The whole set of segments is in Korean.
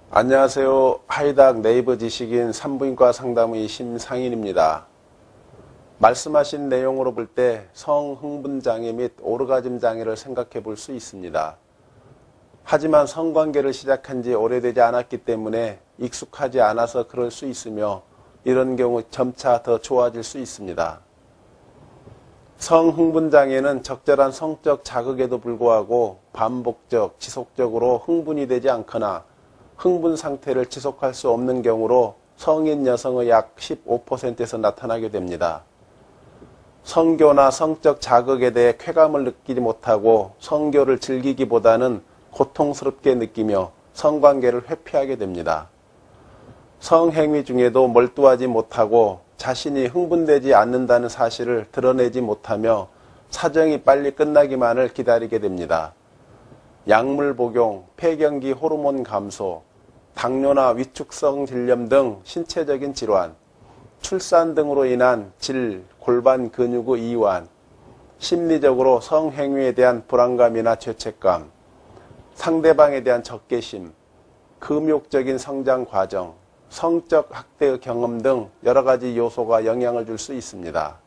안녕하세요. 하이닥 네이버 지식인 산부인과 상담의 심상인입니다. 말씀하신 내용으로 볼 때 성흥분장애 및 오르가즘 장애를 생각해 볼 수 있습니다. 하지만 성관계를 시작한 지 오래되지 않았기 때문에 익숙하지 않아서 그럴 수 있으며 이런 경우 점차 더 좋아질 수 있습니다. 성흥분장애는 적절한 성적 자극에도 불구하고 반복적, 지속적으로 흥분이 되지 않거나 흥분 상태를 지속할 수 없는 경우로 성인 여성의 약 15%에서 나타나게 됩니다. 성교나 성적 자극에 대해 쾌감을 느끼지 못하고 성교를 즐기기보다는 고통스럽게 느끼며 성관계를 회피하게 됩니다. 성행위 중에도 몰두하지 못하고 자신이 흥분되지 않는다는 사실을 드러내지 못하며 사정이 빨리 끝나기만을 기다리게 됩니다. 약물 복용, 폐경기 호르몬 감소, 당뇨나 위축성 질염 등 신체적인 질환, 출산 등으로 인한 질, 골반 근육의 이완, 심리적으로 성행위에 대한 불안감이나 죄책감, 상대방에 대한 적개심, 금욕적인 성장 과정, 성적 학대의 경험 등 여러 가지 요소가 영향을 줄 수 있습니다.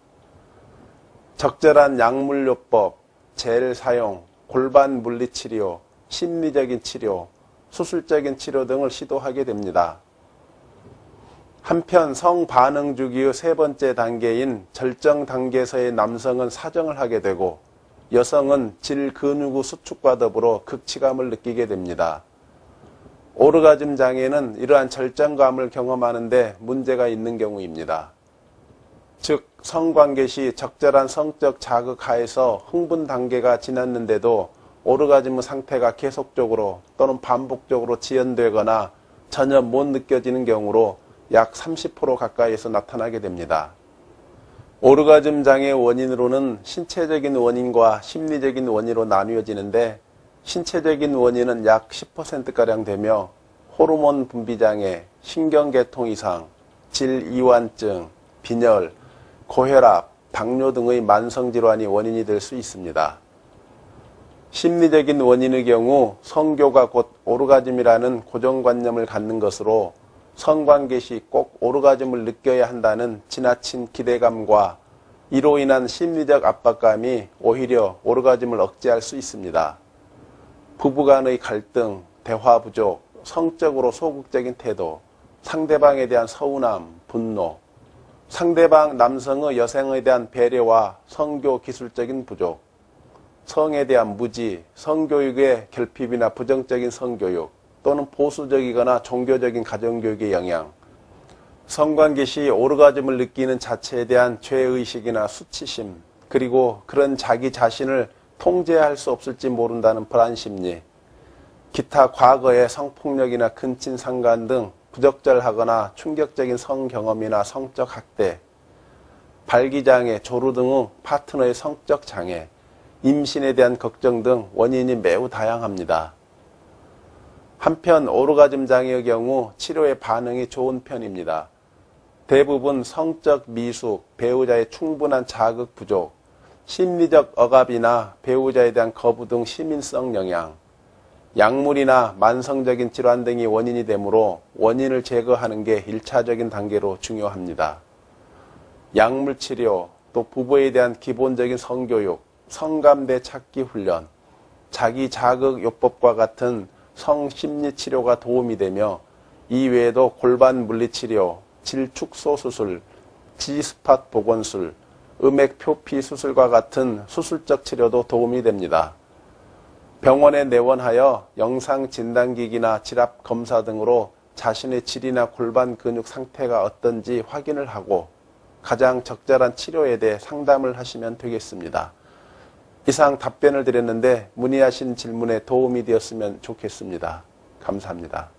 적절한 약물요법, 젤 사용, 골반 물리치료, 심리적인 치료, 수술적인 치료 등을 시도하게 됩니다. 한편 성반응 주기의 세 번째 단계인 절정 단계에서의 남성은 사정을 하게 되고 여성은 질 근육의 수축과 더불어 극치감을 느끼게 됩니다. 오르가즘 장애는 이러한 절정감을 경험하는데 문제가 있는 경우입니다. 즉 성관계 시 적절한 성적 자극 하에서 흥분 단계가 지났는데도 오르가즘의 상태가 계속적으로 또는 반복적으로 지연되거나 전혀 못 느껴지는 경우로 약 30% 가까이에서 나타나게 됩니다. 오르가즘 장애의 원인으로는 신체적인 원인과 심리적인 원인으로 나뉘어지는데 신체적인 원인은 약 10%가량 되며 호르몬 분비장애, 신경계통 이상, 질이완증, 빈혈, 고혈압, 당뇨 등의 만성질환이 원인이 될 수 있습니다. 심리적인 원인의 경우 성교가 곧 오르가즘이라는 고정관념을 갖는 것으로 성관계 시 꼭 오르가즘을 느껴야 한다는 지나친 기대감과 이로 인한 심리적 압박감이 오히려 오르가즘을 억제할 수 있습니다. 부부간의 갈등, 대화 부족, 성적으로 소극적인 태도, 상대방에 대한 서운함, 분노, 상대방 남성의 여성에 대한 배려와 성교 기술적인 부족, 성에 대한 무지, 성교육의 결핍이나 부정적인 성교육 또는 보수적이거나 종교적인 가정교육의 영향, 성관계 시 오르가즘을 느끼는 자체에 대한 죄의식이나 수치심, 그리고 그런 자기 자신을 통제할 수 없을지 모른다는 불안심리, 기타 과거의 성폭력이나 근친상간 등 부적절하거나 충격적인 성경험이나 성적 학대, 발기장애, 조루 등의 파트너의 성적 장애, 임신에 대한 걱정 등 원인이 매우 다양합니다. 한편 오르가즘 장애의 경우 치료의 반응이 좋은 편입니다. 대부분 성적 미숙, 배우자의 충분한 자극 부족, 심리적 억압이나 배우자에 대한 거부 등 시민성 영향, 약물이나 만성적인 질환 등이 원인이 되므로 원인을 제거하는 게 1차적인 단계로 중요합니다. 약물 치료, 또 부부에 대한 기본적인 성교육, 성감대 찾기 훈련, 자기 자극 요법과 같은 성심리 치료가 도움이 되며 이 외에도 골반 물리치료, 질축소 수술, G스팟 복원술, 음액 표피 수술과 같은 수술적 치료도 도움이 됩니다. 병원에 내원하여 영상 진단기기나 질압 검사 등으로 자신의 질이나 골반 근육 상태가 어떤지 확인을 하고 가장 적절한 치료에 대해 상담을 하시면 되겠습니다. 이상 답변을 드렸는데 문의하신 질문에 도움이 되었으면 좋겠습니다. 감사합니다.